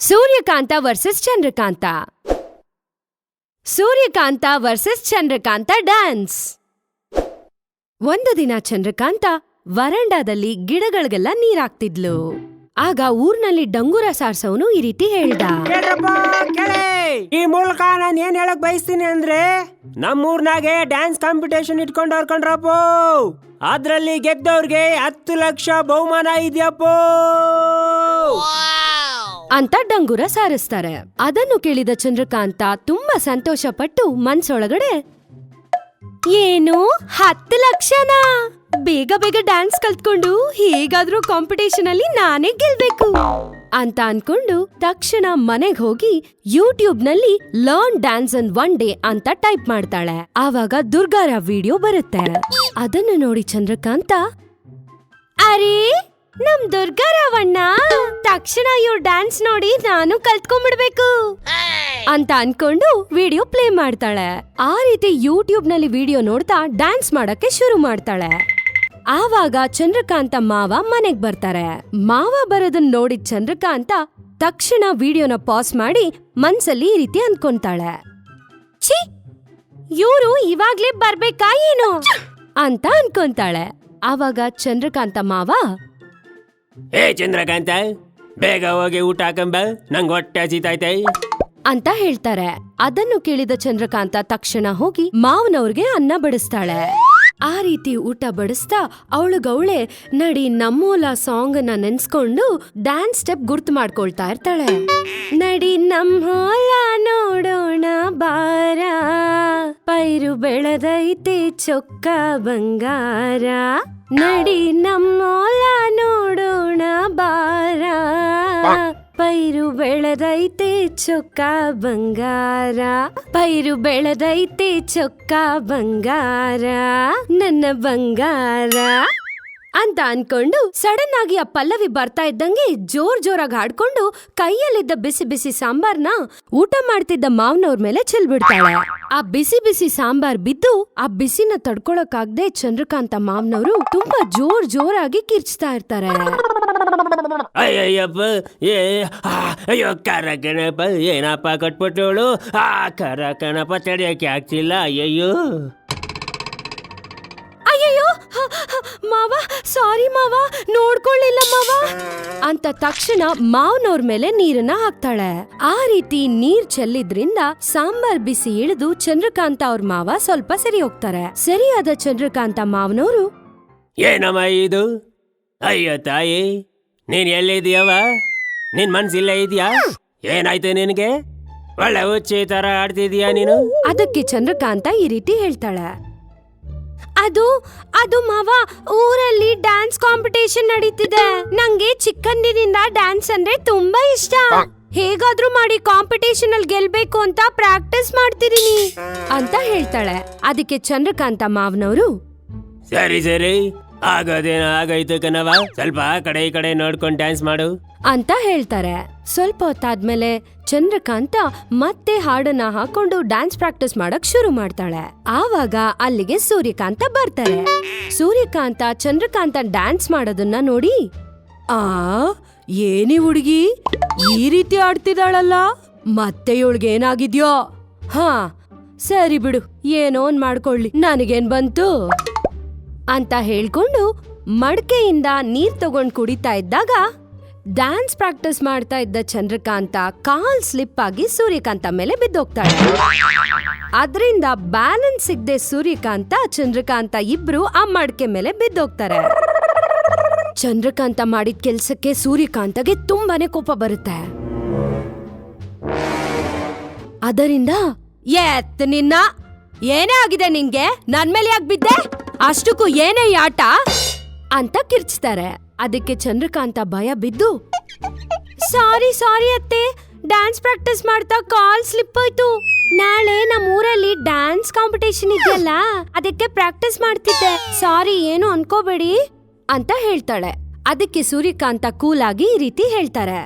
Suryakanta versus Chandrakanta. Suryakanta versus Chandrakanta dance. ಒಂದು ದಿನ ಚಂದ್ರಕಾಂತ ವರಂಡಾದಲ್ಲಿ ಗಿಡಗಳಿಗೆಲ್ಲ ನೀರಾಕ್ತಿದ್ಲು. ಆಗ ಊರ್ನಲ್ಲಿ ಡಂಗೂರ ಸಾರ್ಸವನು ಈ ರೀತಿ ಹೇಳ್ದ, ಈ ಮೂಲಕ ನಾನು ಏನ್ ಹೇಳಕ್ ಬಯಸ್ತೀನಿ ಅಂದ್ರೆ, ನಮ್ಮೂರ್ನಾಗೆ ಡ್ಯಾನ್ಸ್ ಕಾಂಪಿಟೇಷನ್ ಇಟ್ಕೊಂಡವ್ರಪ್ಪ, ಅದ್ರಲ್ಲಿ ಗೆದ್ದವ್ರಿಗೆ 10 ಲಕ್ಷ ಬಹುಮಾನ ಇದೆಯಪ್ಪೋ ಅಂತ ಡಂಗೂರ ಸಾರಿಸ್ತಾರೆ. ಅದನ್ನು ಕೇಳಿದ ಚಂದ್ರಕಾಂತ ತುಂಬಾ ಸಂತೋಷ ಪಟ್ಟು ಮನ್ಸೊಳಗಡೆ, ಏನು 10 ಲಕ್ಷನಾ? ಬೇಗ ಬೇಗ ಡ್ಯಾನ್ಸ್ ಕಲ್ತ್ಕೊಂಡು ಹೇಗಾದ್ರೂ ಕಾಂಪಿಟೇಷನ್ ಅಲ್ಲಿ ನಾನೇ ಗೆಲ್ಬೇಕು ಅಂತ ಅನ್ಕೊಂಡು ತಕ್ಷಣ ಮನೆಗ್ ಹೋಗಿ ಯೂಟ್ಯೂಬ್ ನಲ್ಲಿ ಲರ್ನ್ ಡ್ಯಾನ್ಸ್ ಇನ್ 1 ಡೇ ಅಂತ ಟೈಪ್ ಮಾಡ್ತಾಳೆ. ಆವಾಗ ದುರ್ಗಾರಾವ್ ವಿಡಿಯೋ ಬರುತ್ತೆ. ಅದನ್ನು ನೋಡಿ ಚಂದ್ರಕಾಂತ, ಅರೇ ನಮ್ ದುರ್ಗಾರಾವಣ್ಣ, ತಕ್ಷಣ ಇವ್ರ ಡ್ಯಾನ್ಸ್ ನೋಡಿ ನಾನು ಕಲ್ತ್ಕೊಂಡ್ಬಿಡ್ಬೇಕು ಅಂತ ಅನ್ಕೊಂಡು ವಿಡಿಯೋ ಪ್ಲೇ ಮಾಡ್ತಾಳೆ. ಆ ರೀತಿ ಯೂಟ್ಯೂಬ್ ನಲ್ಲಿ ವಿಡಿಯೋ ನೋಡ್ತಾ ಡ್ಯಾನ್ಸ್ ಮಾಡಕ್ಕೆ ಶುರು ಮಾಡ್ತಾಳೆ. ಆವಾಗ ಚಂದ್ರಕಾಂತ ಮಾವ ಮನೆಗ್ ಬರ್ತಾರೆ. ಮಾವ ಬರೋದನ್ನ ನೋಡಿದ ಚಂದ್ರಕಾಂತ ತಕ್ಷಣ ವಿಡಿಯೋನ ಪಾಸ್ ಮಾಡಿ ಮನ್ಸಲ್ಲಿ ಈ ರೀತಿ ಅನ್ಕೊಂತಾಳೆ, ಛೀ ಇವ್ರು ಇವಾಗ್ಲೇ ಬರ್ಬೇಕಾ ಏನು ಅಂತ ಅನ್ಕೊಂತಾಳೆ. ಆವಾಗ ಚಂದ್ರಕಾಂತ ಮಾವ, ಏ ಚಂದ್ರಕಾಂತ, ಬೇಗ ಹೋಗಿ ಊಟ ಹಾಕಂಬ, ನಂಗೆ ಹೊಟ್ಟೆ ಹಸಿತೈತೆ ಅಂತ ಹೇಳ್ತಾರೆ. ಅದನ್ನು ಕೇಳಿದ ಚಂದ್ರಕಾಂತ ತಕ್ಷಣ ಹೋಗಿ ಮಾವನವ್ರಿಗೆ ಅನ್ನ ಬಡಿಸ್ತಾಳೆ. ಆ ರೀತಿ ಊಟ ಬಡಿಸ್ತಾ ಅವಳಿಗವಳೆ ನಡಿ ನಮ್ಮೂಲ ಸಾಂಗ್ ನ ನೆನ್ಸ್ಕೊಂಡು ಡ್ಯಾನ್ಸ್ ಸ್ಟೆಪ್ ಗುರ್ತು ಮಾಡ್ಕೊಳ್ತಾ ಇರ್ತಾಳೆ. ನಡಿ ನಮ್ಮೂಲ ನೋಡೋಣ ಬಾರ, ಪೈರು ಬೆಳೆದೈತೆ ಚೊಕ್ಕ ಬಂಗಾರ, ನಡಿ ನಮ್ಮೂಲ ನೋಡೋಣ ಬಾರ, ಪೈರು ಬೆಳೆದೈತೆ ಚೊಕ್ಕ ಬಂಗಾರ, ಪೈರು ಬೆಳೆದೈತೆ ಚೊಕ್ಕ ಬಂಗಾರ, ನನ್ನ ಬಂಗಾರ ಅಂತ ಅನ್ಕೊಂಡು ಸಡನ್ ಆಗಿ ಆ ಪಲ್ಲವಿ ಬರ್ತಾ ಇದ್ದಂಗೆ ಜೋರಾಗಿ ಹಾಡ್ಕೊಂಡು ಕೈಯಲ್ಲಿದ್ದ ಬಿಸಿ ಬಿಸಿ ಸಾಂಬಾರ್ನ ಊಟ ಮಾಡ್ತಿದ್ದ ಮಾವನವ್ರ ಮೇಲೆ ಚೆಲ್ಬಿಡ್ತಾಳೆ. ಆ ಬಿಸಿ ಬಿಸಿ ಸಾಂಬಾರ್ ಬಿದ್ದು ಆ ಬಿಸಿನ ತಡ್ಕೊಳಕ್ಕಾಗ್ದೆ ಚಂದ್ರಕಾಂತ ಮಾವನವರು ತುಂಬಾ ಜೋರಾಗಿ ಕಿರ್ಚ್ತಾ ಇರ್ತಾರೆ. ಅಯ್ಯಯ್ಯಪ್ಪ, ಅಯ್ಯೋ ಕರ ಕಣಪ್ಪ, ಏನಪ್ಪ ಕಟ್ಬಿಟ್ಟವಳು, ಆ ಕರ ಕಣಪ್ಪ ತಡಿಯಕ್ಕೆ ಆಗ್ತಿಲ್ಲ, ಅಯ್ಯಯ್ಯೋ ಅಯ್ಯಯ್ಯೋ ಮಾವ, ಸಾರಿ ಮಾವ, ನೋಡ್ಕೊಳ್ಳಿಲ್ಲ ಮಾವ ಅಂತ ತಕ್ಷಣ ಮಾವನವ್ರ ಮೇಲೆ ನೀರನ್ನ ಹಾಕ್ತಾಳೆ. ಆ ರೀತಿ ನೀರ್ ಚೆಲ್ಲಿದ್ರಿಂದ ಸಾಂಬಾರ್ ಬಿಸಿ ಇಳಿದು ಚಂದ್ರಕಾಂತ ಅವ್ರ ಮಾವ ಸ್ವಲ್ಪ ಸರಿ ಹೋಗ್ತಾರೆ. ಸರಿಯಾದ ಚಂದ್ರಕಾಂತ ಮಾವನವರು, ಏನಮ್ಮ ಇದು? ಅಯ್ಯೋ ತಾಯಿ, ನೀನ್ ಎಲ್ಲಿದೀಯವ? ನಿನ್ ಮನ್ಸಿಲ್ಲ ಇದೆಯಾ? ಏನಾಯ್ತು ನಿನ್ಗೆ? ಒಳ್ಳೆ ಹುಚ್ಚಿ ತರ ಆಡ್ತಿದೀಯಾ ನೀನು? ಅದಕ್ಕೆ ಚಂದ್ರಕಾಂತ ಈ ರೀತಿ ಹೇಳ್ತಾಳೆ, ಅದು ಮಾವ, ಊರಲ್ಲಿ ಡ್ಯಾನ್ಸ್ ಕಾಂಪಿಟೇಷನ್ ನಡೀತಿದೆ. ನಂಗೆ ಚಿಕ್ಕಂದಿನಿಂದ ಡ್ಯಾನ್ಸ್ ಅಂದ್ರೆ ತುಂಬಾ ಇಷ್ಟ. ಹೇಗಾದ್ರೂ ಮಾಡಿ ಕಾಂಪಿಟೇಷನ್ ಅಲ್ಲಿ ಗೆಲ್ಬೇಕು ಅಂತ ಪ್ರಾಕ್ಟೀಸ್ ಮಾಡ್ತಿದೀನಿ ಅಂತ ಹೇಳ್ತಾಳೆ. ಅದಕ್ಕೆ ಚಂದ್ರಕಾಂತ ಮಾವನವರು, ಸರಿ ಆಗೋದೇನೋ ಆಗೋಯ್ತು ಕಣವ, ಸ್ವಲ್ಪ ಈ ಕಡೆ ನೋಡ್ಕೊಂಡು ಡ್ಯಾನ್ಸ್ ಮಾಡು ಅಂತ ಹೇಳ್ತಾರೆ. ಸ್ವಲ್ಪ ಹೊತ್ತಾದ್ಮೇಲೆ ಚಂದ್ರಕಾಂತ ಮತ್ತೆ ಹಾಡನ್ನ ಹಾಕೊಂಡು ಡ್ಯಾನ್ಸ್ ಪ್ರಾಕ್ಟೀಸ್ ಮಾಡಕ್ ಶುರು ಮಾಡ್ತಾಳೆ. ಆವಾಗ ಅಲ್ಲಿಗೆ ಸೂರ್ಯಕಾಂತ ಬರ್ತಾರೆ. ಸೂರ್ಯಕಾಂತ ಚಂದ್ರಕಾಂತ ಡ್ಯಾನ್ಸ್ ಮಾಡೋದನ್ನ ನೋಡಿ, ಏನಿ ಹುಡುಗಿ ಈ ರೀತಿ ಆಡ್ತಿದ್ದಾಳಲ್ಲ, ಮತ್ತೆ ಇವಳಿಗೆ ಏನಾಗಿದ್ಯೋ? ಹಾ ಸರಿ ಬಿಡು, ಏನೋ ಒಂದ್ ಮಾಡ್ಕೊಳ್ಳಿ, ನನಗೇನ್ ಬಂತು ಅಂತ ಹೇಳ್ಕೊಂಡು ಮಡಕೆಯಿಂದ ನೀರ್ ತಗೊಂಡ್ ಕುಡಿತಾ ಇದ್ದಾಗ ಡ್ಯಾನ್ಸ್ ಪ್ರಾಕ್ಟೀಸ್ ಮಾಡ್ತಾ ಇದ್ದ ಚಂದ್ರಕಾಂತ ಕಾಲ್ ಸ್ಲಿಪ್ ಆಗಿ ಸೂರ್ಯಕಾಂತ ಮೇಲೆ ಬಿದ್ದೋಗ್ತಾಳೆ. ಅದರಿಂದ ಬ್ಯಾಲೆನ್ಸ್ ಸಿಗದೆ ಸೂರ್ಯಕಾಂತ ಚಂದ್ರಕಾಂತ ಇಬ್ರು ಆ ಮಡಕೆ ಮೇಲೆ ಬಿದ್ದೋಗ್ತಾರೆ. ಚಂದ್ರಕಾಂತ ಮಾಡಿದ ಕೆಲ್ಸಕ್ಕೆ ಸೂರ್ಯಕಾಂತಗೆ ತುಂಬಾನೇ ಕೋಪ ಬರುತ್ತೆ. ಅದರಿಂದ, ಎತ್ ನಿನ್ನ, ಏನೇ ಆಗಿದೆ ನಿನ್ಗೆ? ನನ್ ಮೇಲೆ ಯಾಕೆ ಬಿದ್ದೆ? ಅಷ್ಟಕ್ಕೂ ಏನೇ ಈ ಆಟ ಅಂತ ಕಿರ್ಚ್ತಾರೆ. ಅದಕ್ಕೆ ಚಂದ್ರಕಾಂತ ಭಯ ಬಿದ್ದು, ಸಾರಿ ಅತ್ತೆ, ಡ್ಯಾನ್ಸ್ ಪ್ರಾಕ್ಟೀಸ್ ಮಾಡ್ತಾ ಕಾಲ್ ಸ್ಲಿಪ್ ಆಯ್ತು. ನಾಳೆ ನಮ್ಮ ಊರಲ್ಲಿ ಡ್ಯಾನ್ಸ್ ಕಾಂಪಿಟೇಷನ್ ಇದೆಯಲ್ಲ, ಅದಕ್ಕೆ ಪ್ರಾಕ್ಟೀಸ್ ಮಾಡ್ತಿದ್ದೆ, ಸಾರಿ, ಏನು ಅನ್ಕೋಬೇಡಿ ಅಂತ ಹೇಳ್ತಾಳೆ. ಅದಕ್ಕೆ ಸೂರ್ಯಕಾಂತ ಕೂಲ್ ಆಗಿ ಈ ರೀತಿ ಹೇಳ್ತಾರೆ,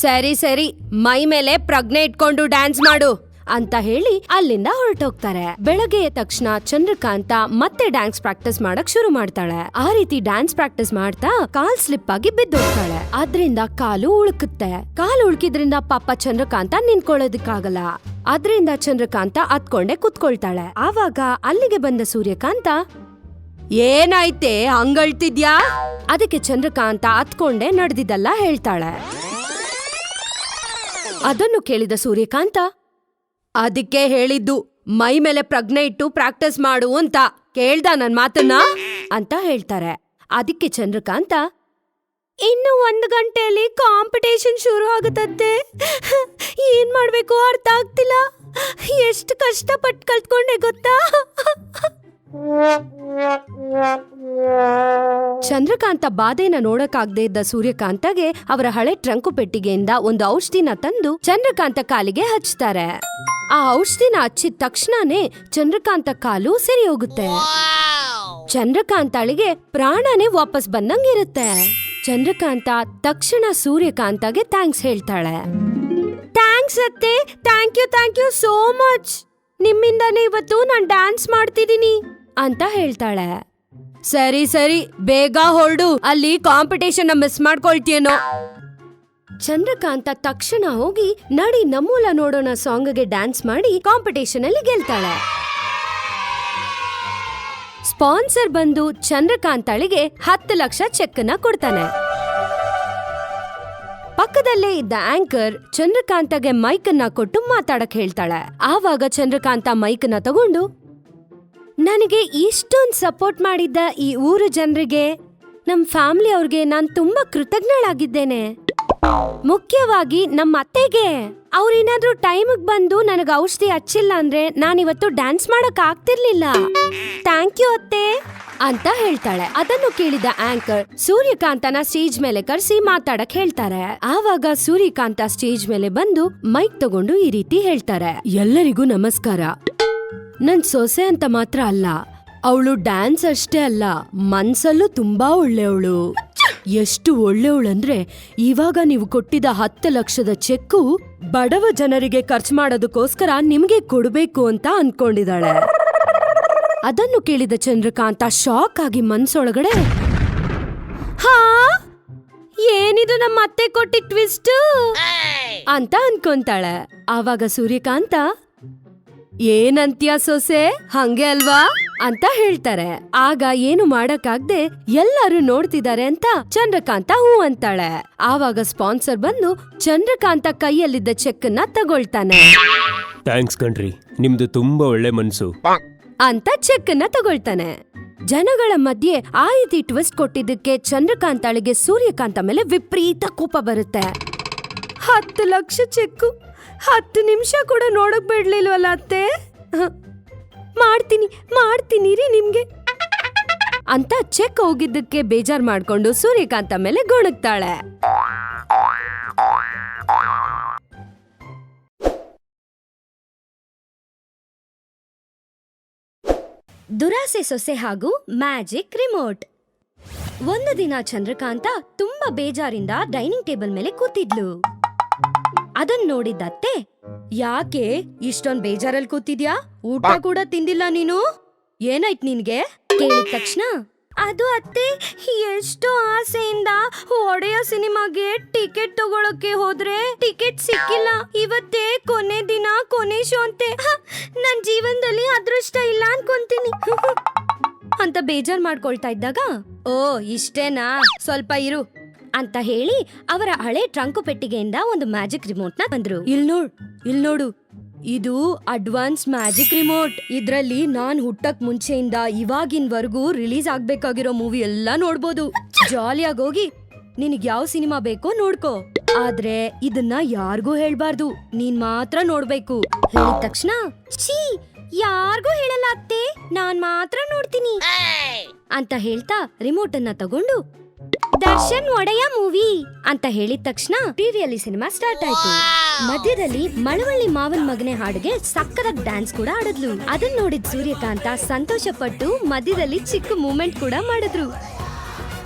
ಸರಿ ಮೈ ಮೇಲೆ ಪ್ರಜ್ಞೆ ಇಟ್ಕೊಂಡು ಡ್ಯಾನ್ಸ್ ಮಾಡು, ಅಂತ ಹೇಳಿ ಅಲ್ಲಿಂದ ಹೊರಟೋಗ್ತಾರೆ. ಬೆಳಗ್ಗೆ ಎದ್ದ ತಕ್ಷಣ ಚಂದ್ರಕಾಂತ ಮತ್ತೆ ಡ್ಯಾನ್ಸ್ ಪ್ರಾಕ್ಟೀಸ್ ಮಾಡಕ್ ಶುರು ಮಾಡ್ತಾಳೆ. ಆ ರೀತಿ ಡ್ಯಾನ್ಸ್ ಪ್ರಾಕ್ಟೀಸ್ ಮಾಡ್ತಾ ಕಾಲ್ ಸ್ಲಿಪ್ ಆಗಿ ಬಿದ್ದೋಗ್ತಾಳೆ. ಅದ್ರಿಂದ ಕಾಲು ಉಳುಕುತ್ತೆ. ಕಾಲು ಉಳ್ಕಿದ್ರಿಂದ ಪಾಪ ಚಂದ್ರಕಾಂತ ನಿಂತ್ಕೊಳ್ಳೋದಿಕ್ಕಾಗಲ್ಲ. ಅದ್ರಿಂದ ಚಂದ್ರಕಾಂತ ಹತ್ಕೊಂಡೆ ಕುತ್ಕೊಳ್ತಾಳೆ. ಆವಾಗ ಅಲ್ಲಿಗೆ ಬಂದ ಸೂರ್ಯಕಾಂತ, ಏನಾಯ್ತೆ ಹಂಗಳ್ತಿದ್ಯಾ? ಅದಕ್ಕೆ ಚಂದ್ರಕಾಂತ ಹತ್ಕೊಂಡೆ ನಡೆದಿದ್ದಲ್ಲ ಹೇಳ್ತಾಳೆ. ಅದನ್ನು ಕೇಳಿದ ಸೂರ್ಯಕಾಂತ, ಅದಕ್ಕೆ ಹೇಳಿದ್ದು ಮೈ ಮೇಲೆ ಪ್ರಜ್ಞೆ ಇಟ್ಟು ಪ್ರಾಕ್ಟೀಸ್ ಮಾಡು ಅಂತ. ಕೇಳ್ದ ನನ್ ಮಾತನ್ನ ಅಂತ ಹೇಳ್ತಾರೆ. ಅದಕ್ಕೆ ಚಂದ್ರಕಾಂತ, ಇನ್ನು 1 ಗಂಟೆಯಲ್ಲಿ ಕಾಂಪಿಟೇಷನ್ ಶುರು ಆಗುತ್ತಂತೆ. ಏನ್ ಮಾಡ್ಬೇಕು ಅರ್ಥ ಆಗ್ತಿಲ್ಲ. ಎಷ್ಟು ಕಷ್ಟಪಟ್ಟು ಕಲ್ತ್ಕೊಂಡೆ ಗೊತ್ತಾ? ಚಂದ್ರಕಾಂತ ಬಾಧೆನ ನೋಡಕ್ಕಾಗದೆ ಇದ್ದ ಸೂರ್ಯಕಾಂತಗೆ ಅವರ ಹಳೆ ಟ್ರಂಕು ಪೆಟ್ಟಿಗೆಯಿಂದ ಒಂದು ಔಷಧಿನ ತಂದು ಚಂದ್ರಕಾಂತ ಕಾಲಿಗೆ ಹಚ್ತಾರೆ. ಆ ಔಷಧಿನ ಹಚ್ಚಿದ ತಕ್ಷಣನೇ ಚಂದ್ರಕಾಂತ ಕಾಲು ಸರಿ ಹೋಗುತ್ತೆ. ಚಂದ್ರಕಾಂತಳಿಗೆ ಪ್ರಾಣನೇ ವಾಪಸ್ ಬಂದಂಗಿರುತ್ತೆ. ಚಂದ್ರಕಾಂತ ತಕ್ಷಣ ಸೂರ್ಯಕಾಂತಗೆ ಥ್ಯಾಂಕ್ಸ್ ಹೇಳ್ತಾಳೆ. ಥ್ಯಾಂಕ್ಸ್ ಅತ್ತೆ, ಥ್ಯಾಂಕ್ ಯು ಸೋ ಮಚ್. ನಿಮ್ಮಿಂದಾನೇ ಇವತ್ತು ನಾನ್ ಡ್ಯಾನ್ಸ್ ಮಾಡ್ತಿದ್ದೀನಿ ಅಂತ ಹೇಳ್ತಾಳೆ. ಸರಿ ಬೇಗ ಹೊರಡು, ಅಲ್ಲಿ ಕಾಂಪಿಟೇಷನ್ ಮಿಸ್ ಮಾಡ್ಕೊಳ್ತೀಯೇನೋ. ಚಂದ್ರಕಾಂತ ತಕ್ಷಣ ಹೋಗಿ ನಡಿ ನಮ್ಮೂಲ ನೋಡೋಣ ಸಾಂಗ್ಗೆ ಡ್ಯಾನ್ಸ್ ಮಾಡಿ ಕಾಂಪಿಟೇಷನ್ ಅಲ್ಲಿ ಗೆಲ್ತಾಳೆ. ಸ್ಪಾನ್ಸರ್ ಬಂದು ಚಂದ್ರಕಾಂತಳಿಗೆ 10 ಲಕ್ಷ ಚೆಕ್ ನ ಕೊಡ್ತಾನೆ. ಪಕ್ಕದಲ್ಲೇ ಇದ್ದ ಆಂಕರ್ ಚಂದ್ರಕಾಂತಗೆ ಮೈಕ್ ನ ಕೊಟ್ಟು ಮಾತಾಡಕ್ ಹೇಳ್ತಾಳೆ. ಆವಾಗ ಚಂದ್ರಕಾಂತ ಮೈಕ್ ನ ತಗೊಂಡು, ನನಗೆ ಇಷ್ಟೊಂದು ಸಪೋರ್ಟ್ ಮಾಡಿದ್ದ ಈ ಊರು ಜನರಿಗೆ, ನಮ್ ಫ್ಯಾಮಿಲಿ ಅವ್ರಿಗೆ ನಾನ್ ತುಂಬಾ ಕೃತಜ್ಞಳಾಗಿದ್ದೇನೆ. ಮುಖ್ಯವಾಗಿ ನಮ್ಮ ಅತ್ತೆಗೆ. ಅವ್ರೇನಾದ್ರೂ ಟೈಮಿಗೆ ಬಂದು ನನಗೆ ಔಷಧಿ ಹಚ್ಚಿಲ್ಲ ಅಂದ್ರೆ ನಾನಿವತ್ತು ಡ್ಯಾನ್ಸ್ ಮಾಡಕ್ ಆಗ್ತಿರ್ಲಿಲ್ಲ. ಥ್ಯಾಂಕ್ ಯು ಅತ್ತೆ ಅಂತ ಹೇಳ್ತಾಳೆ. ಅದನ್ನು ಕೇಳಿದ ಆಂಕರ್ ಸೂರ್ಯಕಾಂತನ ಸ್ಟೇಜ್ ಮೇಲೆ ಕರೆಸಿ ಮಾತಾಡಕ್ ಹೇಳ್ತಾರೆ. ಆವಾಗ ಸೂರ್ಯಕಾಂತ ಸ್ಟೇಜ್ ಮೇಲೆ ಬಂದು ಮೈಕ್ ತಗೊಂಡು ಈ ರೀತಿ ಹೇಳ್ತಾರೆ. ಎಲ್ಲರಿಗೂ ನಮಸ್ಕಾರ. ನನ್ ಸೊಸೆ ಅಂತ ಮಾತ್ರ ಅಲ್ಲ, ಅವಳು ಡ್ಯಾನ್ಸ್ ಅಷ್ಟೇ ಅಲ್ಲ, ಮನ್ಸಲ್ಲೂ ತುಂಬಾ ಒಳ್ಳೆಯವಳು. ಎಷ್ಟು ಒಳ್ಳೆಯವಳಂದ್ರೆ ಇವಾಗ ನೀವು ಕೊಟ್ಟಿದ್ದ 10 ಲಕ್ಷದ ಚೆಕ್ಕು ಬಡವ ಜನರಿಗೆ ಖರ್ಚು ಮಾಡೋದಕ್ಕೋಸ್ಕರ ನಿಮ್ಗೆ ಕೊಡ್ಬೇಕು ಅಂತ ಅನ್ಕೊಂಡಿದ್ದಾಳೆ. ಅದನ್ನು ಕೇಳಿದ ಚಂದ್ರಕಾಂತ ಶಾಕ್ ಆಗಿ ಮನ್ಸೊಳಗಡೆ, ಹಾ ಏನಿದು ನಮ್ಮ ಅತ್ತೆ ಕೊಟ್ಟಿದ್ ಟ್ವಿಸ್ಟ್ ಅಂತ ಅನ್ಕೊಂತಾಳೆ. ಆವಾಗ ಸೂರ್ಯಕಾಂತ, ಏನಂತ್ಯ ಸೊಸೆ, ಹಂಗೆ ಅಲ್ವಾ ಅಂತ ಹೇಳ್ತಾರೆ. ಆಗ ಏನು ಮಾಡಕ್ಕಾಗ್ದೆ ಎಲ್ಲರೂ ನೋಡ್ತಿದ್ದಾರೆ ಅಂತ ಚಂದ್ರಕಾಂತ ಹೂ ಅಂತಾಳೆ. ಆವಾಗ ಸ್ಪಾನ್ಸರ್ ಬಂದು ಚಂದ್ರಕಾಂತ ಕೈಯಲ್ಲಿದ್ದ ಚೆಕ್ ನ ತಗೊಳ್ತಾನೆ. ಥ್ಯಾಂಕ್ಸ್ ಕಣ್ರಿ, ನಿಮ್ದು ತುಂಬಾ ಒಳ್ಳೆ ಮನ್ಸು ಅಂತ ಚೆಕ್ ನ ತಗೊಳ್ತಾನೆ. ಜನಗಳ ಮಧ್ಯೆ ಆ ರೀತಿ ಟ್ವಿಸ್ಟ್ ಕೊಟ್ಟಿದ್ದಕ್ಕೆ ಚಂದ್ರಕಾಂತಳಿಗೆ ಸೂರ್ಯಕಾಂತ ಮೇಲೆ ವಿಪರೀತ ಕೋಪ ಬರುತ್ತೆ. 10 ಲಕ್ಷ ಚೆಕ್ಕು 10 ನಿಮಿಷ ಕೂಡ ನೋಡಕ್ ಬಿಡ್ಲಿಲ್ವಲ್ಲ ಅತ್ತೆ. ಮಾಡ್ತೀನಿ ರೀ ನಿಮ್ಗೆ ಅಂತ ಚೆಕ್ ಹೋಗಿದ್ದಕ್ಕೆ ಬೇಜಾರ್ ಮಾಡ್ಕೊಂಡು ಸೂರ್ಯಕಾಂತ ಮೇಲೆ ಗೊಣಗ್ತಾಳೆ. ದುರಾಸೆ ಸೊಸೆ ಹಾಗೂ ಮ್ಯಾಜಿಕ್ ರಿಮೋಟ್. ಒಂದು ದಿನ ಚಂದ್ರಕಾಂತ ತುಂಬಾ ಬೇಜಾರಿಂದ ಡೈನಿಂಗ್ ಟೇಬಲ್ ಮೇಲೆ ಕೂತಿದ್ಲು. ಅದನ್ ನೋಡಿದ್ದತ್ತೆ, ಯಾಕೆ ಇಷ್ಟೊಂದ್ ಬೇಜಾರಲ್ಲಿ ಕೂತಿದ್ಯಾ? ಊಟ ಕೂಡ ತಿಂದಿಲ್ಲ ನೀನು, ಏನಾಯ್ತು ನಿನ್ಗೆ ಕೇಳಿದ ತಕ್ಷಣ, ಅದು ಅತ್ತೆ, ಎಷ್ಟೋ ಆಸೆಯಿಂದ ಒಡೆಯ ಸಿನಿಮಾಗೆ ಟಿಕೆಟ್ ತಗೊಳಕ್ಕೆ ಹೋದ್ರೆ ಟಿಕೆಟ್ ಸಿಕ್ಕಿಲ್ಲ. ಇವತ್ತೇ ಕೊನೆ ದಿನ, ಕೊನೆ ಶೋ ಅಂತೆ. ನನ್ ಜೀವನದಲ್ಲಿ ಅದೃಷ್ಟ ಇಲ್ಲ ಅನ್ಕೊಂತೀನಿ ಅಂತ ಬೇಜಾರ್ ಮಾಡ್ಕೊಳ್ತಾ ಇದ್ದಾಗ, ಓ ಇಷ್ಟೇನಾ, ಸ್ವಲ್ಪ ಇರು ಅಂತ ಹೇಳಿ ಅವರ ಹಳೆ ಟ್ರಂಕು ಪೆಟ್ಟಿಗೆಯಿಂದ ಒಂದು ಮ್ಯಾಜಿಕ್ ರಿಮೋಟ್ ನ ತಂದ್ರು. ಇಲ್ ನೋಡು, ಇದು ಅಡ್ವಾನ್ಸ್ ಮ್ಯಾಜಿಕ್ ರಿಮೋಟ್. ಇದ್ರಲ್ಲಿ ನಾನ್ ಹುಟ್ಟಕ್ ಮುಂಚೆಯಿಂದ ಇವಾಗಿನವರೆಗೂ ರಿಲೀಸ್ ಆಗ್ಬೇಕಾಗಿರೋ ಮೂವಿ ಎಲ್ಲ ನೋಡ್ಬೋದು. ಜಾಲಿಯಾಗಿ ಹೋಗಿ ನಿನಗ್ ಯಾವ ಸಿನಿಮಾ ಬೇಕೋ ನೋಡ್ಕೋ. ಆದ್ರೆ ಇದನ್ನ ಯಾರಿಗೂ ಹೇಳ್ಬಾರ್ದು, ನೀನ್ ಮಾತ್ರ ನೋಡ್ಬೇಕು. ಹೇಳಿದ ತಕ್ಷಣ, ಛೀ ಯಾರಿಗೂ ಹೇಳಲ್ಲ ಅತ್ತೆ, ನಾನ್ ಮಾತ್ರ ನೋಡ್ತೀನಿ ಅಂತ ಹೇಳ್ತಾ ರಿಮೋಟ್ ಅನ್ನ ತಗೊಂಡು ದರ್ಶನ್ ಒಡೆಯ ಮೂವಿ ಅಂತ ಹೇಳಿದ ತಕ್ಷಣ ಟಿವಿಯಲ್ಲಿ ಸಿನಿಮಾ ಸ್ಟಾರ್ಟ್ ಆಯ್ತು. ಮಧ್ಯದಲ್ಲಿ ಮಳವಳ್ಳಿ ಮಾವನ್ ಮಗನೆ ಹಾಡಿಗೆ ಸಕ್ಕತ್ತಾಗಿ ಡ್ಯಾನ್ಸ್ ಕೂಡ ಆಡಿದ್ಲು. ಅದನ್ನ ನೋಡಿದ ಸೂರ್ಯಕಾಂತ ಸಂತೋಷ ಪಟ್ಟು ಮಧ್ಯದಲ್ಲಿ ಚಿಕ್ಕ ಮೂಮೆಂಟ್ ಕೂಡ ಮಾಡಿದ್ರು.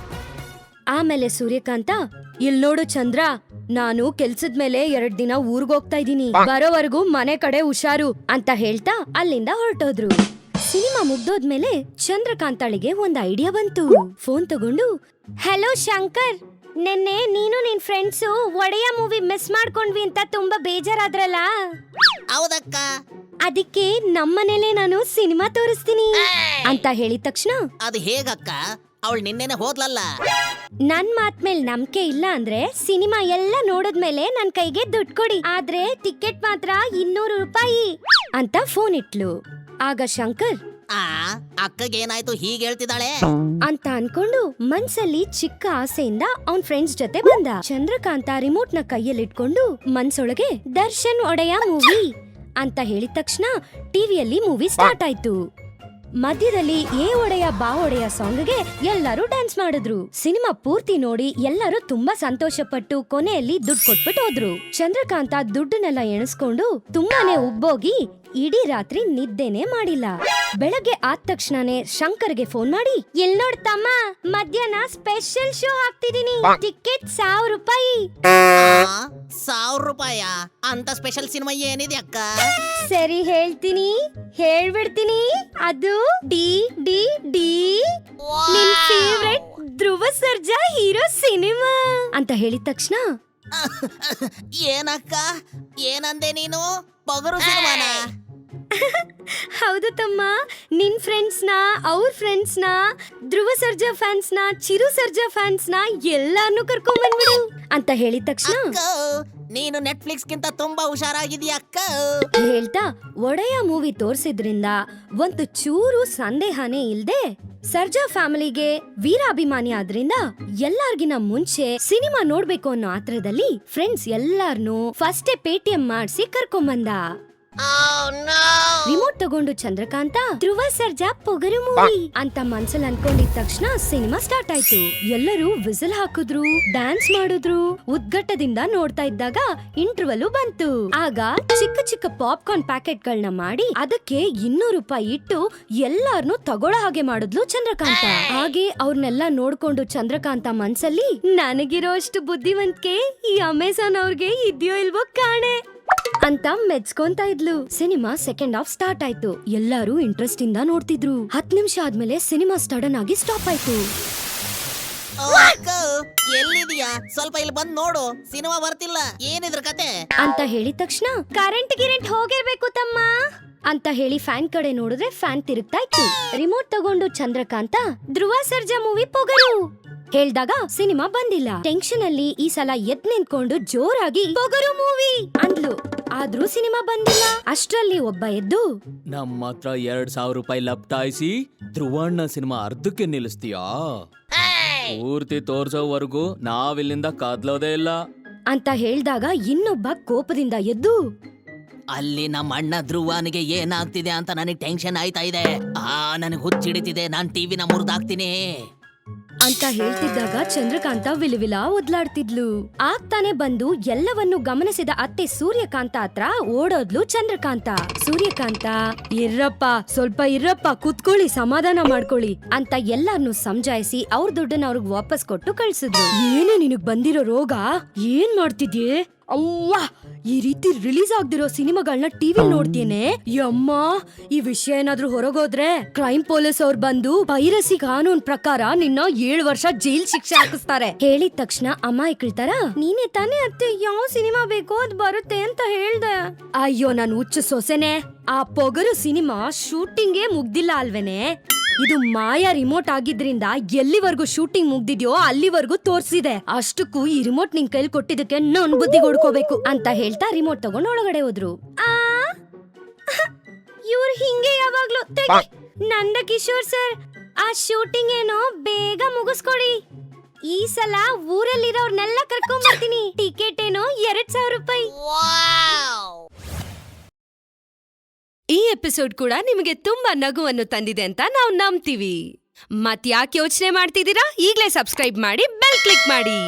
ಆಮೇಲೆ ಸೂರ್ಯಕಾಂತ, ಇಲ್ ನೋಡು ಚಂದ್ರ, ನಾನು ಕೆಲ್ಸದ ಮೇಲೆ 2 ದಿನ ಊರ್ಗೋಗ್ತಾ ಇದೀನಿ, ಬರೋವರೆಗೂ ಮನೆ ಕಡೆ ಹುಷಾರು ಅಂತ ಹೇಳ್ತಾ ಅಲ್ಲಿಂದ ಹೊರಟೋದ್ರು. ಸಿನಿಮಾ ಮುಗ್ದೋದ್ಮೇಲೆ ಚಂದ್ರಕಾಂತಾಳಿಗೆ ಒಂದ್ ಐಡಿಯಾ ಬಂತು. ಫೋನ್ ತಗೊಂಡು, ಹಲೋ ಶಂಕರ್, ನೆನ್ನೆ ನೀನು ನಿನ್ ಫ್ರೆಂಡ್ಸು ಒಡೆಯ ಮೂವಿ ಮಿಸ್ ಮಾಡ್ಕೊಂಡ್ವಿ ಅಂತ ತುಂಬಾ ಬೇಜಾರಾದ್ರಲ್ಲ. ಹೌದಕ್ಕ. ಅದಕ್ಕೆ ನಮ್ಮನೇಲೆ ನಾನು ಸಿನಿಮಾ ತೋರಿಸ್ತೀನಿ ಅಂತ ಹೇಳಿದ ತಕ್ಷಣ, ಅದು ಹೇಗಕ್ಕ? ಅವಳು ನಿನ್ನೆನೆ ಹೋದ್ಲಲ್ಲ. ನನ್ ಮಾತ್ ಮೇಲ್ ನಂಬಿಕೆ ಇಲ್ಲ ಅಂದ್ರೆ ಸಿನಿಮಾ ಎಲ್ಲ ನೋಡಿದ್ಮೇಲೆ ನನ್ ಕೈಗೆ ದುಡ್ಡು ಕೊಡಿ, ಆದ್ರೆ ಟಿಕೆಟ್ ಮಾತ್ರ 200 ರೂಪಾಯಿ ಅಂತ ಫೋನ್ ಇಟ್ಲು. ಆಗ ಶಂಕರ್ ಅಕ್ಕಗೇನಾಯ್ತು ಹೀಗೆ ಹೇಳ್ತಿದ್ದಾಳೆ ಅಂತ ಅನ್ಕೊಂಡು ಮನ್ಸಲ್ಲಿ ಚಿಕ್ಕ ಆಸೆಯಿಂದ ಅವನ್ ಫ್ರೆಂಡ್ಸ್ ಜೊತೆ ಬಂದ. ಚಂದ್ರಕಾಂತ ರಿಮೋಟ್ ನ ಕೈಯಲ್ಲಿಟ್ಕೊಂಡು ಮನ್ಸೊಳಗೆ ದರ್ಶನ್ ಒಡೆಯ ಮೂವಿ ಅಂತ ಹೇಳಿದ ತಕ್ಷಣ ಟಿವಿಯಲ್ಲಿ ಮೂವಿ ಸ್ಟಾರ್ಟ್ ಆಯ್ತು. ಮಧ್ಯದಲ್ಲಿ ಏ ಒಡೆಯ ಬಾ ಒಡೆಯ ಸಾಂಗ್ಗೆ ಎಲ್ಲರೂ ಡ್ಯಾನ್ಸ್ ಮಾಡಿದ್ರು. ಸಿನಿಮಾ ಪೂರ್ತಿ ನೋಡಿ ಎಲ್ಲರೂ ತುಂಬಾ ಸಂತೋಷ ಪಟ್ಟು ಕೊನೆಯಲ್ಲಿ ದುಡ್ಡು ಕೊಟ್ಬಿಟ್ಟು ಹೋದ್ರು. ಚಂದ್ರಕಾಂತ ದುಡ್ಡನ್ನೆಲ್ಲ ಎಣಿಸ್ಕೊಂಡು ತುಂಬಾನೇ ಉಬ್ಬೋಗಿ ಇಡೀ ರಾತ್ರಿ ನಿದ್ದೆನೆ ಮಾಡಿಲ್ಲ. ಬೆಳಗ್ಗೆ ಆದ ತಕ್ಷಣನೇ ಶಂಕರ್ಗೆ ಫೋನ್ ಮಾಡಿ, ಎಲ್ ನೋಡ್ತಮ್ಮ, ಮಧ್ಯಾಹ್ನ ಸ್ಪೆಷಲ್ ಶೋ ಹಾಕ್ತಿದೀನಿ, ಟಿಕೆಟ್ 1000 ರೂಪಾಯಿ. 1000 ರೂಪಾಯ? ಅಂತ ಸ್ಪೆಷಲ್ ಸಿನಿಮಾ ಏನಿದೆ ಅಕ್ಕ? ಸರಿ ಹೇಳ್ತೀನಿ, ಹೇಳ್ಬಿಡ್ತೀನಿ. ಅದು ಡಿ ಡಿ ಡಿ ನಿನ್ favourite Dhruva Sarja hero cinema ಅಂತ ಹೇಳಿದ ತಕ್ಷಣ, ಏನಕ್ಕ ಏನಂದೆ ನೀನು? ಪಗರು ಸಿನಿಮಾನ? ಹೌದು ತಮ್ಮ, ನಿನ್ ಫ್ರೆಂಡ್ಸ್ನ, ಅವ್ರ ಫ್ರೆಂಡ್ಸ್ನ, ಧ್ರುವ ಸರ್ಜಾ ಫ್ಯಾನ್ಸ್ನ, ಚಿರು ಸರ್ಜಾ ಫ್ಯಾನ್ಸ್ನ ಎಲ್ಲಾರ್ನು ಕರ್ಕೊಂಡ್ ಬಂದ್ಬಿಡು ಅಂತ ಹೇಳಿದ ತಕ್ಷಣ, ನೀನು ನೆಟ್ಫ್ಲಿಕ್ಸ್ ಗಿಂತ ತುಂಬಾ ಹುಷಾರಾಗಿದೀಯ ಅಕ್ಕ ಹೇಳ್ತಾ ಒಡೆಯ ಮೂವಿ ತೋರ್ಸಿದ್ರಿಂದ ಒಂದು ಚೂರು ಸಂದೇಹನೇ ಇಲ್ದೆ ಸರ್ಜಾ ಫ್ಯಾಮಿಲಿಗೆ ವೀರಾಭಿಮಾನಿ ಆದ್ರಿಂದ ಎಲ್ಲಾರ್ಗಿನ ಮುಂಚೆ ಸಿನಿಮಾ ನೋಡ್ಬೇಕು ಅನ್ನೋ ಆತ್ರದಲ್ಲಿ ಫ್ರೆಂಡ್ಸ್ ಎಲ್ಲಾರ್ನು ಫಸ್ಟೇ ಪೇಟಿಎಂ ಮಾಡ್ಸಿ ಕರ್ಕೊಂಬಂದ. ರಿಮೋಟ್ ತಗೊಂಡು ಚಂದ್ರಕಾಂತ ಧ್ರುವ ಸರ್ಜಾ ಪೊಗರು ಮೂವಿ ಅಂತ ಮನ್ಸಲ್ಲಿ ಅನ್ಕೊಂಡಿದ ತಕ್ಷಣ ಸಿನಿಮಾ ಸ್ಟಾರ್ಟ್ ಆಯ್ತು. ಎಲ್ಲರೂ ವಿಸಿಲ್ ಹಾಕಿದ್ರು, ಡ್ಯಾನ್ಸ್ ಮಾಡಿದ್ರು. ಉದ್ಘಟ್ಟದಿಂದ ನೋಡ್ತಾ ಇದ್ದಾಗ ಇಂಟರ್ವಲ್ ಬಂತು. ಆಗ ಚಿಕ್ಕ ಚಿಕ್ಕ ಪಾಪ್ಕಾರ್ನ್ ಪ್ಯಾಕೆಟ್ ಗಳನ್ನ ಮಾಡಿ ಅದಕ್ಕೆ 200 ರೂಪಾಯಿ ಇಟ್ಟು ಎಲ್ಲಾರ್ನು ತಗೊಳ್ಳೋ ಹಾಗೆ ಮಾಡಿದ್ಲು ಚಂದ್ರಕಾಂತ. ಹಾಗೆ ಅವ್ರನ್ನೆಲ್ಲ ನೋಡ್ಕೊಂಡು ಚಂದ್ರಕಾಂತ ಮನ್ಸಲ್ಲಿ, ನನಗಿರೋ ಅಷ್ಟು ಬುದ್ಧಿವಂತಿಕೆ ಈ ಅಮೆಜಾನ್ ಅವ್ರಿಗೆ ಇದ್ಯೋ ಇಲ್ವೋ ಕಾಣೆ ಅಂತ ಮೆಚ್ಕೊಂತ ಇದ್ಲು. ಸಿನಿಮಾ ಸೆಕೆಂಡ್ ಹಾಫ್ ಸ್ಟಾರ್ಟ್ ಆಯ್ತು. ಎಲ್ಲರೂ ಇಂಟ್ರೆಸ್ಟ್ ಇಂದ ನೋಡ್ತಿದ್ರು. 10 ನಿಮಿಷ ಆದ್ಮೇಲೆ ಸಿನಿಮಾ ಸಡನ್ ಆಗಿ ಸ್ಟಾಪ್ ಆಯ್ತು. ಎಲ್ಲಿದೀಯಾ? ಸ್ವಲ್ಪ ಇಲ್ಲಿ ಬಂದ್ ನೋಡು, ಸಿನಿಮಾ ಬರ್ತಿಲ್ಲ. ಏನಿದ್ರ ಕತೆ ಅಂತ ಹೇಳಿದ ತಕ್ಷಣ, ಕರೆಂಟ್ ಹೋಗಿರ್ಬೇಕು ತಮ್ಮ ಅಂತ ಹೇಳಿ ಫ್ಯಾನ್ ಕಡೆ ನೋಡಿದ್ರೆ ಫ್ಯಾನ್ ತಿರುಗ್ತಾ ಇತ್ತು. ರಿಮೋಟ್ ತಗೊಂಡು ಚಂದ್ರಕಾಂತ ಧ್ರುವ ಸರ್ಜಾ ಮೂವಿ ಪೊಗರು ಹೇಳ್ದಾಗ ಸಿನಿಮಾ ಬಂದಿಲ್ಲ. ಟೆನ್ಷನ್ ಅಲ್ಲಿ ಈ ಸಲ ಎದ್ ನಿಂತ್ಕೊಂಡು ಜೋರಾಗಿ ಪೊಗರು ಮೂವಿ ಅಂದ್ಲು. ಆದ್ರೂ ಸಿನಿಮಾ ಬಂದಿಲ್ಲ. ಅಷ್ಟ್ರಲ್ಲಿ ಒಬ್ಬ ಎದ್ದು, ನಮ್ಮ ಹತ್ರ 2000 ರೂಪಾಯಿ ಲಪ್ತಾಯಿಸಿ ಧ್ರುವಣ್ಣ ಸಿನಿಮಾ ಅರ್ಧಕ್ಕೆ ನಿಲ್ಲಿಸ್ತೀಯಾ? ಪೂರ್ತಿ ತೋರ್ಸೋವರೆಗೂ ನಾವಿಲ್ಲಿಂದ ಕದ್ಲೋದೇ ಇಲ್ಲ ಅಂತ ಹೇಳ್ದಾಗ ಇನ್ನೊಬ್ಬ ಕೋಪದಿಂದ ಎದ್ದು, ಅಲ್ಲಿ ನಮ್ಮ ಅಣ್ಣ ಧ್ರುವನಿಗೆ ಏನಾಗ್ತಿದೆ ಅಂತ ನನಗೆ ಟೆನ್ಷನ್ ಆಯ್ತಾ ಇದೆ. ನನಗೆ ಹುಚ್ಚಿಡಿತಿದೆ, ನಾನ್ ಟಿವಿನ ಮುರಿದಾಕ್ತೀನಿ ಅಂತ ಹೇಳ್ತಿದ್ದಾಗ ಚಂದ್ರಕಾಂತ ವಿಲವಿಲ ಒದ್ಲಾಡ್ತಿದ್ಲು. ಆಗ್ತಾನೆ ಬಂದು ಎಲ್ಲವನ್ನು ಗಮನಿಸಿದ ಅತ್ತೆ ಸೂರ್ಯಕಾಂತ ಹತ್ರ ಓಡೋದ್ಲು ಚಂದ್ರಕಾಂತ. ಸೂರ್ಯಕಾಂತ, ಇರ್ರಪ್ಪ, ಸ್ವಲ್ಪ ಇರ್ರಪ್ಪ, ಕುತ್ಕೊಳ್ಳಿ, ಸಮಾಧಾನ ಮಾಡ್ಕೊಳ್ಳಿ ಅಂತ ಎಲ್ಲಾರ್ನು ಸಮಜಾಯಿಸಿ ಅವ್ರ ದುಡ್ಡನ್ನ ಅವ್ರಿಗೆ ವಾಪಸ್ ಕೊಟ್ಟು ಕಳ್ಸಿದ್ರು. ಏನೇ ನಿನಗ್ ಬಂದಿರೋ ರೋಗ? ಏನ್ ಮಾಡ್ತಿದ್ಯೆ? ಅವ್ವ, ಈ ರೀತಿ ರಿಲೀಸ್ ಆಗ್ದಿರೋ ಸಿನಿಮಾಗಳನ್ನ ಟಿವಿ ನೋಡ್ತೇನೆ. ಯಮ್ಮ, ಈ ವಿಷಯ ಏನಾದ್ರೂ ಹೊರಗೋದ್ರೆ ಕ್ರೈಮ್ ಪೊಲೀಸ್ ಅವ್ರು ಬಂದು ಪೈರಸಿ ಕಾನೂನ್ ಪ್ರಕಾರ ನಿನ್ನ 7 ವರ್ಷ ಜೈಲ್ ಶಿಕ್ಷೆ ಹಾಕಿಸ್ತಾರೆ. ಹೇಳಿದ ತಕ್ಷಣ ಅಮಾಯಕಳ್ತಾರ, ನೀನೇ ತಾನೇ ಅತ್ತೆ ಯಾವ ಸಿನಿಮಾ ಬೇಕೋ ಅದ್ ಬರುತ್ತೆ ಅಂತ ಹೇಳ್ದೆ. ಅಯ್ಯೋ ನನ್ ಹುಚ್ಚು ಸೊಸೆನೆ, ಆ ಪೊಗರು ಸಿನಿಮಾ ಶೂಟಿಂಗೇ ಮುಗ್ದಿಲ್ಲ ಅಲ್ವೇನೆ? ಇದು ಮಾಯಾ ರಿಮೋಟ್ ಆಗಿದ್ರಿಂದ ಎಲ್ಲಿವರೆಗೂ ಶೂಟಿಂಗ್ ಮುಗ್ದಿದ್ಯೋ ಅಲ್ಲಿವರೆಗೂ ತೋರ್ಸಿದೆ. ಅಷ್ಟಕ್ಕೂ ಈ ರಿಮೋಟ್ ನಿನ್ ಕೈಲಿ ಕೊಟ್ಟಿದ್ದಕ್ಕೆ ನನ್ ಬುದ್ಧಿ ಹೊಡ್ಕೋಬೇಕು ಅಂತ ಹೇಳ್ತಾ ರಿಮೋಟ್ ತಗೊಂಡು ಒಳಗಡೆ ಹೋದ್ರು. ಇವ್ರು ಹಿಂಗೆ ಯಾವಾಗ್ಲೂ ನಂದ ಕಿಶೋರ್ ಸರ್, ಆ ಶೂಟಿಂಗ್ ಏನೋ ಬೇಗ ಮುಗಿಸ್ಕೊಡಿ. ಈ ಸಲ ಊರಲ್ಲಿರೋರ್ನೆಲ್ಲ ಕರ್ಕೊಂಡ್ ಬರ್ತೀನಿ. ಟಿಕೆಟ್ ಏನೋ 2000 ರೂಪಾಯಿ. ಈ ಎಪಿಸೋಡ್ ಕೂಡ ನಿಮಗೆ ತುಂಬಾ ನಗುವನ್ನು ತಂದಿದೆ ಅಂತ ನಾವು ನಂಬ್ತೀವಿ. ಮತ್ ಯಾಕೆ ಯೋಚನೆ ಮಾಡ್ತಿದ್ದೀರಾ? ಈಗ್ಲೇ ಸಬ್ಸ್ಕ್ರೈಬ್ ಮಾಡಿ, ಬೆಲ್ ಕ್ಲಿಕ್ ಮಾಡಿ.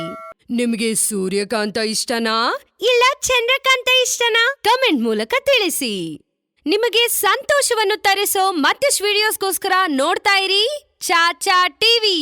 ನಿಮಗೆ ಸೂರ್ಯಕಾಂತ ಇಷ್ಟನಾ ಇಲ್ಲ ಚಂದ್ರಕಾಂತ ಇಷ್ಟನಾ? ಕಮೆಂಟ್ ಮೂಲಕ ತಿಳಿಸಿ. ನಿಮಗೆ ಸಂತೋಷವನ್ನು ತರಿಸೋ ಮತ್ತಷ್ಟು ವಿಡಿಯೋಸ್ಗೋಸ್ಕರ ನೋಡ್ತಾ ಇರಿ ಚಾಚಾ ಟಿವಿ.